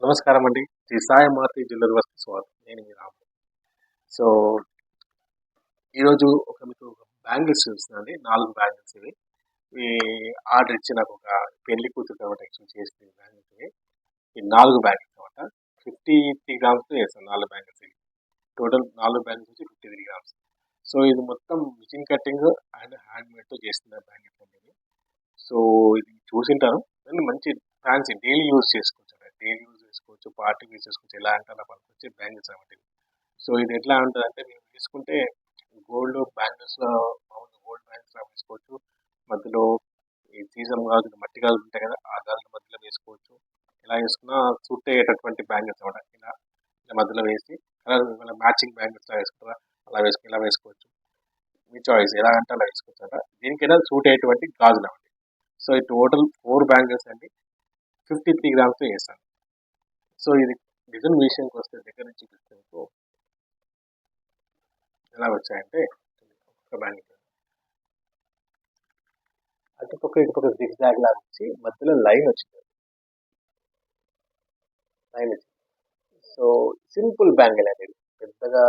నమస్కారం అండి. శ్రీ సాయి మారుతి జ్యువెలరీ వర్క్స్‌కి స్వాగతం. నేను మీ రాము. సో, ఈరోజు మీకు బ్యాంగిల్స్ చూపిస్తున్నానండి. 4 బ్యాంగిల్స్ ఇవి. ఇవి ఆర్డర్ ఇచ్చి నాకొక పెళ్లి కూతురికి అన్నమాట యాక్చువల్లీ చేసింది బ్యాంగిల్స్ ఇవి. ఈ 4 బ్యాంగిల్స్ అన్నమాట. 53 గ్రామ్స్‌తో చేశాను 4 బ్యాంగిల్స్ ఇవి. టోటల్ 4 బ్యాంగిల్స్ వచ్చి 53 గ్రామ్స్. సో, ఇది మొత్తం మిషన్ కటింగ్ అండ్ హ్యాండ్‌మేడ్‌తో చేసిన బ్యాంగిల్స్ అండి ఇవి. సో, ఇది చూసింటాను. కానీ మంచి ఫ్యాన్సీ డైలీ యూజ్ చేసుకోవచ్చు. డైలీ యూజ్ చేసుకోవచ్చు, పార్టీకి యూజ్ చేసుకోవచ్చు. ఎలా అంటే అలా పనికొచ్చే బ్యాంగిల్స్ అన్నమాట ఇవి. సో, ఇది ఎట్లా ఉంటదంటే మీరు తీసుకుంటే గోల్డ్ బ్యాంగిల్స్‌లో మామూలుగా గోల్డ్ బ్యాంగిల్స్‌లా వేసుకోవచ్చు. మధ్యలో ఈ సీజన్ గాజులు మట్టి గాజులు ఉంటాయి కదా! ఆ గాజుల మధ్యలో వేసుకోవచ్చు. ఎలా వేసుకున్నా సూట్ అయ్యేటటువంటి బ్యాంగిల్స్ అన్నమాట. ఇలా మధ్యలో వేసి కలర్ మ్యాచింగ్ బ్యాంగిల్స్‌లా వేసుకుంటారా అలా ఇలా వేసుకోవచ్చు. మీ చాయిస్ ఎలా అంటే అలా వేసుకోవచ్చన్నమాట. దీనికైనా సూట్ అయ్యేటువంటి గాజులన్నమాట. సో, ఈ టోటల్ 4 బ్యాంగిల్స్ అండి 53 గ్రామ్స్‌తో చేశాను. సో, ఇది డిజైన్ విషయానికొస్తే దగ్గర నుంచి చూపిస్తే మీకు ఎలా వచ్చాయంటే ఒక బ్యాంగిల్ అటుపక్క ఇటుపక్క జిగ్‌జాగ్ లాగా వచ్చి మధ్యలో లైన్ వచ్చింది. సో, సింపుల్ బ్యాంగిల్ అండి ఇది. పెద్దగా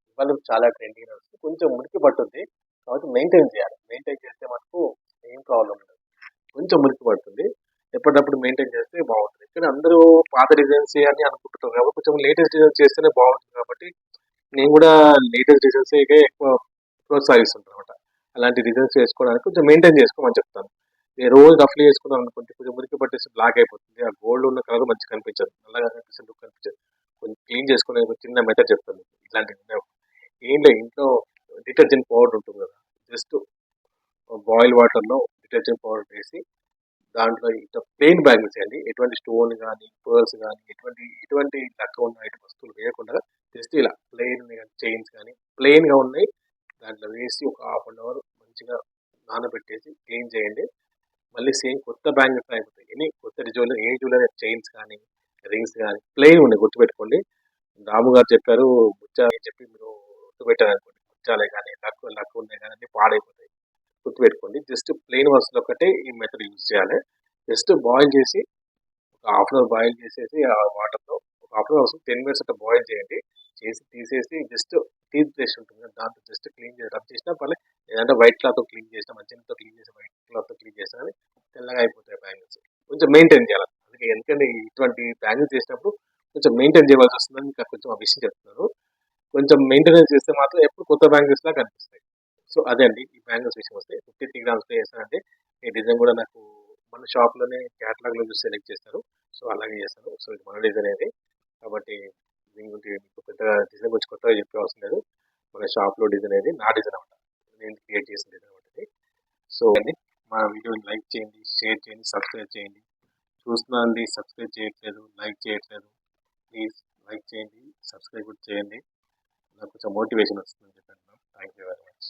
ఇవాళ చాలా ట్రెండింగ్‌గా నడుస్తుంది. కొంచెం మురికి పట్టుద్ది. కాబట్టి మెయింటైన్ చేయాలి. మెయింటైన్ చేస్తే మటుకు ఏం ప్రాబ్లమ్ ఉండదు. కొంచెం మురికి పడుతుంది. ఎప్పటికప్పుడు మెయింటైన్ చేస్తే బాగుంటుంది. కానీ అందరూ పాత డిజైన్స్ అని అనుకుంటున్నారు కాబట్టి కొంచెం లేటెస్ట్ డిజైన్స్ చేస్తేనే బాగుంటుంది కాబట్టి నేను కూడా లేటెస్ట్ డిజైన్స్ ఎక్కువ ప్రోత్సహిస్తుంటాను అనమాట. అలాంటి డిజైన్స్ వేసుకోవడానికి కొంచెం మెయింటైన్ చేసుకోమని చెప్తాను. నేను రోజు రఫ్లీ వేసుకున్నాను అనుకుంటే కొంచెం మురికి పట్టేసి బ్లాక్ అయిపోతుంది. ఆ గోల్డ్ ఉన్న కలర్ మంచిగా కనిపించదు. నల్లగా కనిపిస్తుంది, లుక్ కనిపించదు. కొంచెం క్లీన్ చేసుకునే ఒక చిన్న మెథడ్ చెప్తాను మీకు. ఇట్లాంటివి ఏం లేదు, ఇంట్లో డిటర్జెంట్ పౌడర్ ఉంటుంది కదా, జస్ట్ బాయిల్ వాటర్లో డిటర్జెంట్ పౌడర్ వేసి దాంట్లో ఇట్లా ప్లెయిన్ బ్యాంగిల్స్ అండి, ఎటువంటి స్టోన్ కానీ పర్ల్స్ కానీ ఎటువంటి తక్కువ ఉన్న వస్తువులు వేయకుండా జస్ట్ ఇలా ప్లెయిన్ చైన్స్ కానీ ప్లెయిన్గా ఉన్నాయి దాంట్లో వేసి ఒక హాఫ్ అన్ అవర్ మంచిగా నానబెట్టేసి క్లీన్ చేయండి. మళ్ళీ సేమ్ కొత్త బ్యాంగిల్స్ అయిపోతాయి. ఎనీ కొత్త జ్యువెలరీ చైన్స్ కానీ రింగ్స్ కానీ ప్లెయిన్ ఉన్నాయి గుర్తుపెట్టుకోండి. రాము గారు చెప్పారు ముత్యాలు అని చెప్పి మీరు గుర్తుపెట్టారు అనుకోండి, ముత్యాలే కానీ లక్కు ఉన్నాయి కానీ అన్ని పాడైపోతాయి. గుర్తుపెట్టుకోండి. జస్ట్ ప్లెయిన్ వస్తువులు ఒకటే ఈ మెథడ్ యూజ్ చేయాలి. జస్ట్ బాయిల్ చేసి ఒక హాఫ్ అన్ అవర్ బాయిల్ చేసేసి ఆ వాటర్లో ఒక హాఫ్ అన్ అవర్ 10 మినిట్స్ అట్లా బాయిల్ చేయండి. చేసి తీసేసి జస్ట్ టీత్ బ్రష్ ఉంటుంది కదా, దాంతో జస్ట్ క్లీన్ చేసి రబ్ చేసినా పర్లేదు. లేదంటే వైట్ క్లాత్తో క్లీన్ చేసినా మంచితో క్లీన్ చేసి వైట్ క్లాత్తో క్లీన్ చేసినా కానీ తెల్లగా అయిపోతాయి బ్యాంగిల్స్. కొంచెం మెయింటైన్ చేయాలి. అందుకే ఎందుకంటే ఇటువంటి బ్యాంగిల్స్ చేసినప్పుడు కొంచెం మెయింటైన్ చేయవలసి వస్తుందని ఇంకా కొంచెం ఆ విషయం చెప్తున్నారు. కొంచెం మెయింటెనెన్స్ చేస్తే మాత్రం ఎప్పుడు కొత్త బ్యాంగిల్స్ లాగా కనిపిస్తాయి. సో, అదే అండి ఈ బ్యాంగిల్స్ విషయం వస్తే 53 గ్రామ్స్‌లో చేశానంటే ఈ డిజైన్ కూడా నాకు మన షాప్‌లోనే క్యాటలాగ్‌లో చూసి సెలెక్ట్ చేస్తారు. సో, అలాగే చేశాను. సో, ఇది మన డిజైన్ ఇది. కాబట్టి దీని గురించి మీకు పెద్దగా డిజైన్ గురించి కొత్తగా చెప్పే అవసరం లేదు. మన షాప్‌లో డిజైన్ ఇది నా డిజైన్ అన్నమాట. నేను క్రియేట్ చేసిన డిజైన్ అన్నమాట ఇది. సో, అండి మా వీడియోని లైక్ చేయండి, షేర్ చేయండి, సబ్స్క్రైబ్ చేయండి. చూస్తున్నానండి సబ్స్క్రైబ్ చేయట్లేదు, లైక్ చేయట్లేదు. ప్లీజ్ లైక్ చేయండి, సబ్స్క్రైబ్ కూడా చేయండి. నాకు కొంచెం మోటివేషన్ వస్తుందని చెప్పాను. Thank you very much.